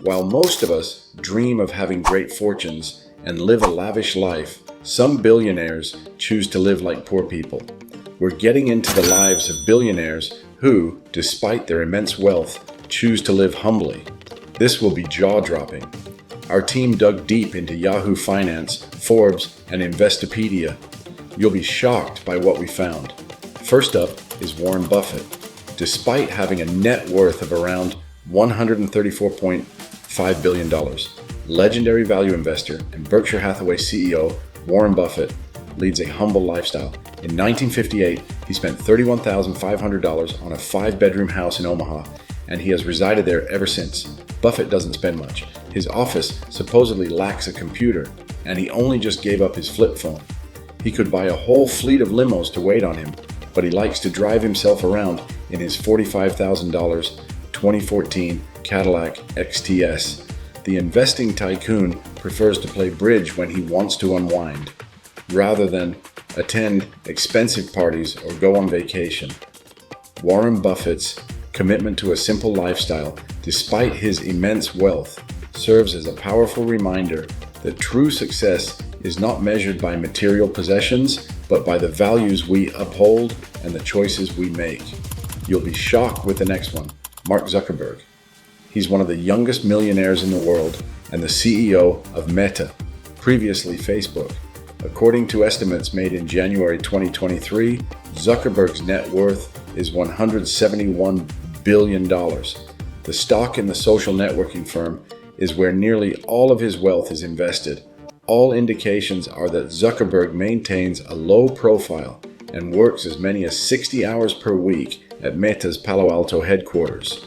While most of us dream of having great fortunes and live a lavish life, some billionaires choose to live like poor people. We're getting into the lives of billionaires who, despite their immense wealth, choose to live humbly. This will be jaw-dropping. Our team dug deep into Yahoo Finance, Forbes, and Investopedia. You'll be shocked by what we found. First up is Warren Buffett. Despite having a net worth of around $134.5 billion, legendary value investor and Berkshire Hathaway CEO Warren Buffett leads a humble lifestyle. In 1958, he spent $31,500 on a 5-bedroom house in Omaha, and he has resided there ever since. Buffett doesn't spend much. His office supposedly lacks a computer, and he only just gave up his flip phone. He could buy a whole fleet of limos to wait on him, but he likes to drive himself around in his $45,000 2014 Cadillac XTS. The investing tycoon prefers to play bridge when he wants to unwind, rather than attend expensive parties or go on vacation. Warren Buffett's commitment to a simple lifestyle, despite his immense wealth, serves as a powerful reminder that true success is not measured by material possessions, but by the values we uphold and the choices we make. You'll be shocked with the next one, Mark Zuckerberg. He's one of the youngest millionaires in the world and the CEO of Meta, previously Facebook. According to estimates made in January 2023, Zuckerberg's net worth is $171 billion. The stock in the social networking firm is where nearly all of his wealth is invested. All indications are that Zuckerberg maintains a low profile and works as many as 60 hours per week at Meta's Palo Alto headquarters.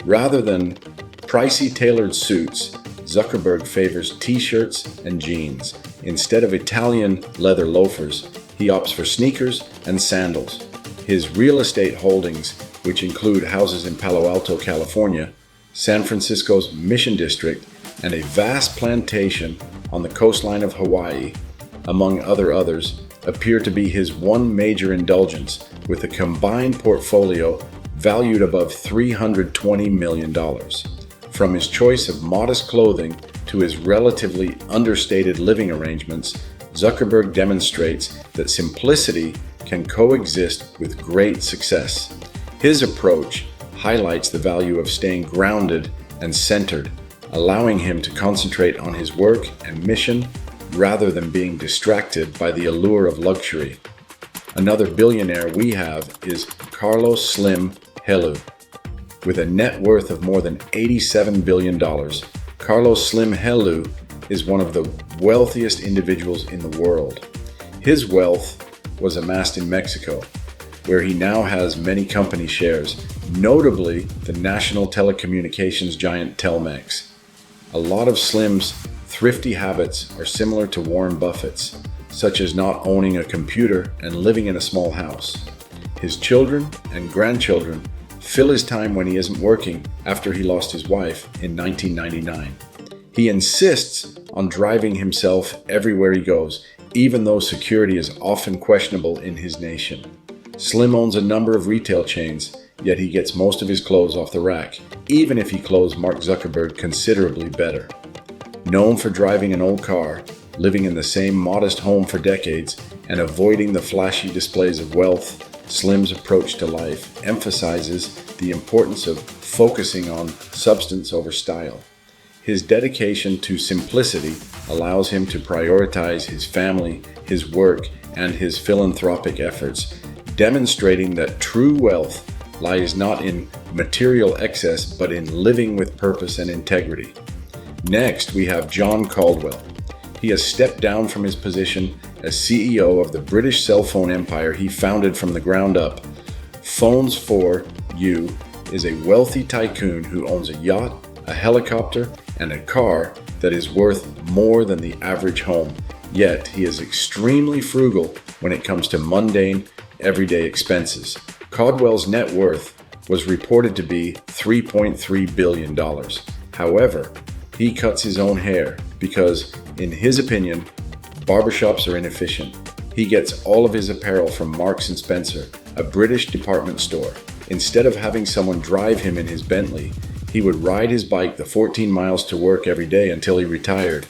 Rather than pricey tailored suits, Zuckerberg favors t-shirts and jeans. Instead of Italian leather loafers, he opts for sneakers and sandals. His real estate holdings, which include houses in Palo Alto, California, San Francisco's Mission District, and a vast plantation on the coastline of Hawaii, among others, appear to be his one major indulgence, with a combined portfolio valued above $320 million. From his choice of modest clothing to his relatively understated living arrangements, Zuckerberg demonstrates that simplicity can coexist with great success. His approach highlights the value of staying grounded and centered, allowing him to concentrate on his work and mission rather than being distracted by the allure of luxury. Another billionaire we have is Carlos Slim Helú. With a net worth of more than $87 billion, Carlos Slim Helú is one of the wealthiest individuals in the world. His wealth was amassed in Mexico, where he now has many company shares, notably the national telecommunications giant Telmex. A lot of Slim's thrifty habits are similar to Warren Buffett's, such as not owning a computer and living in a small house. His children and grandchildren fill his time when he isn't working after he lost his wife in 1999. He insists on driving himself everywhere he goes, even though security is often questionable in his nation. Slim owns a number of retail chains, yet he gets most of his clothes off the rack, even if he clothes Mark Zuckerberg considerably better. Known for driving an old car, living in the same modest home for decades, and avoiding the flashy displays of wealth, Slim's approach to life emphasizes the importance of focusing on substance over style. His dedication to simplicity allows him to prioritize his family, his work, and his philanthropic efforts, demonstrating that true wealth lies not in material excess but in living with purpose and integrity. Next, we have John Caldwell. He has stepped down from his position as CEO of the British cell phone empire he founded from the ground up. Phones 4U is a wealthy tycoon who owns a yacht, a helicopter, and a car that is worth more than the average home. Yet, he is extremely frugal when it comes to mundane, everyday expenses. Caldwell's net worth was reported to be $3.3 billion. However, he cuts his own hair because, in his opinion, barbershops are inefficient. He gets all of his apparel from Marks & Spencer, a British department store. Instead of having someone drive him in his Bentley, He would ride his bike the 14 miles to work every day until he retired.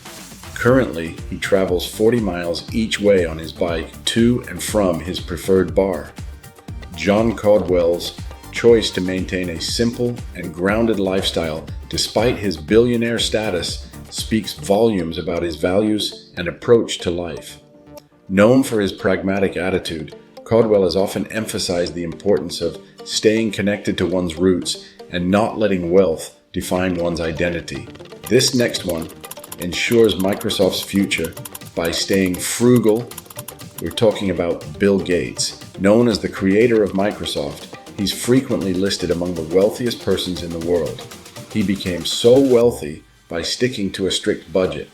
Currently, he travels 40 miles each way on his bike to and from his preferred bar. John Caldwell's choice to maintain a simple and grounded lifestyle despite his billionaire status speaks volumes about his values and approach to life. Known for his pragmatic attitude, Caldwell has often emphasized the importance of staying connected to one's roots and not letting wealth define one's identity. This next one ensures Microsoft's future by staying frugal. We're talking about Bill Gates. Known as the creator of Microsoft, he's frequently listed among the wealthiest persons in the world. He became so wealthy by sticking to a strict budget.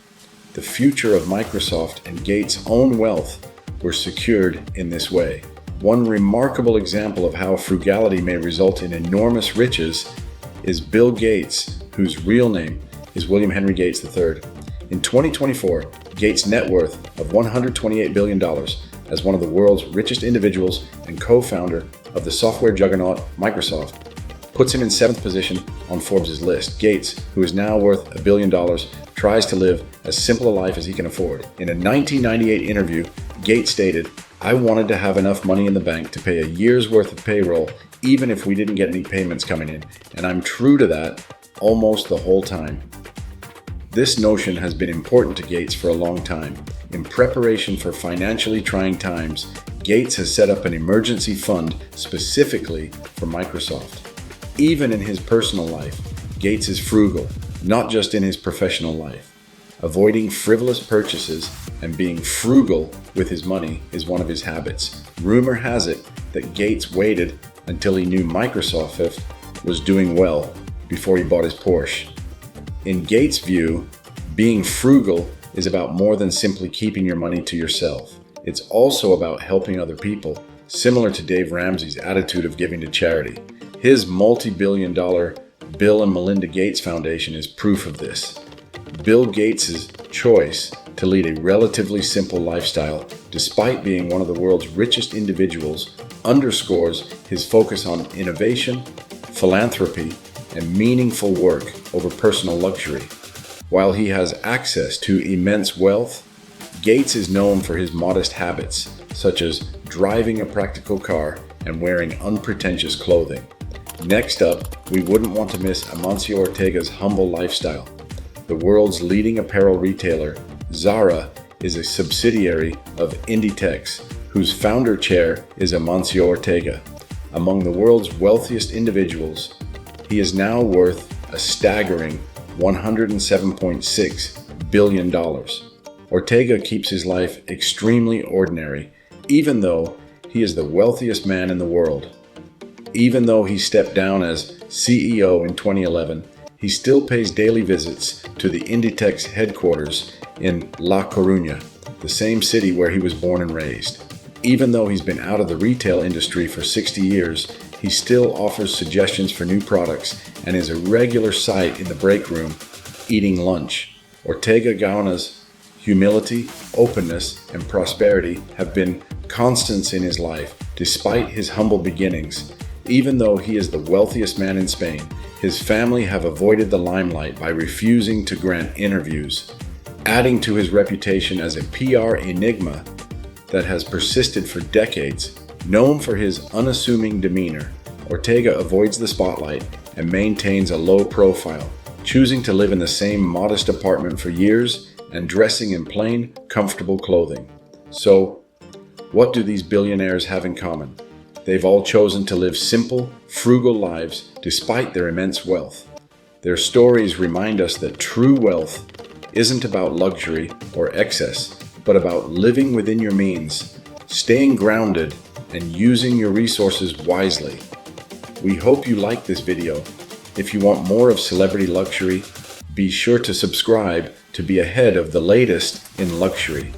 The future of Microsoft and Gates' own wealth were secured in this way. One remarkable example of how frugality may result in enormous riches is Bill Gates, whose real name is William Henry Gates III. In 2024, Gates' net worth of $128 billion as one of the world's richest individuals and co-founder of the software juggernaut Microsoft puts him in 7th position on Forbes' list. Gates, who is now worth $1 billion, tries to live as simple a life as he can afford. In a 1998 interview, Gates stated, "I wanted to have enough money in the bank to pay a year's worth of payroll, even if we didn't get any payments coming in, and I'm true to that almost the whole time." This notion has been important to Gates for a long time. In preparation for financially trying times, Gates has set up an emergency fund specifically for Microsoft. Even in his personal life, Gates is frugal, not just in his professional life. Avoiding frivolous purchases and being frugal with his money is one of his habits. Rumor has it that Gates waited until he knew Microsoft was doing well before he bought his Porsche. In Gates' view, being frugal is about more than simply keeping your money to yourself. It's also about helping other people, similar to Dave Ramsey's attitude of giving to charity. His multi-billion-dollar Bill and Melinda Gates Foundation is proof of this. Bill Gates' choice to lead a relatively simple lifestyle, despite being one of the world's richest individuals, underscores his focus on innovation, philanthropy, and meaningful work over personal luxury. While he has access to immense wealth, Gates is known for his modest habits, such as driving a practical car and wearing unpretentious clothing. Next up, we wouldn't want to miss Amancio Ortega's humble lifestyle. The world's leading apparel retailer, Zara, is a subsidiary of Inditex, whose founder chair is Amancio Ortega. Among the world's wealthiest individuals, he is now worth a staggering $107.6 billion. Ortega keeps his life extremely ordinary, even though he is the wealthiest man in the world. Even though he stepped down as CEO in 2011, he still pays daily visits to the Inditex headquarters in La Coruña, the same city where he was born and raised. Even though he's been out of the retail industry for 60 years, he still offers suggestions for new products and is a regular sight in the break room eating lunch. Ortega Gaona's humility, openness, and prosperity have been constants in his life, despite his humble beginnings. Even though he is the wealthiest man in Spain, his family have avoided the limelight by refusing to grant interviews, adding to his reputation as a PR enigma that has persisted for decades. Known for his unassuming demeanor, Ortega avoids the spotlight and maintains a low profile, choosing to live in the same modest apartment for years and dressing in plain, comfortable clothing. So, what do these billionaires have in common? They've all chosen to live simple, frugal lives despite their immense wealth. Their stories remind us that true wealth isn't about luxury or excess, but about living within your means, staying grounded, and using your resources wisely. We hope you like this video. If you want more of celebrity luxury, be sure to subscribe to be ahead of the latest in luxury.